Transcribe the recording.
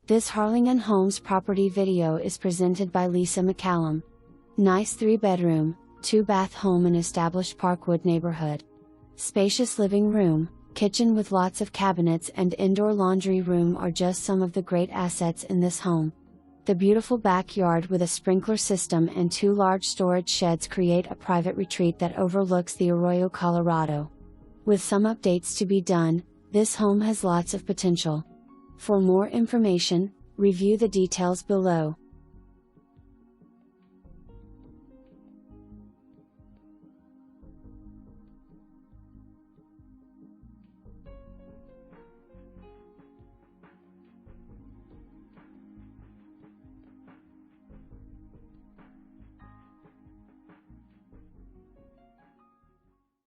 This Harlingen Homes property video is presented by McCallum. Nice 3-bedroom, 2-bath home in established Parkwood neighborhood. Spacious living room, kitchen with lots of cabinets and indoor laundry room are just some of the great assets in this home. The beautiful backyard with a sprinkler system and 2 large storage sheds create a private retreat that overlooks the Arroyo Colorado. With some updates to be done, this home has lots of potential. For more information, review the details below.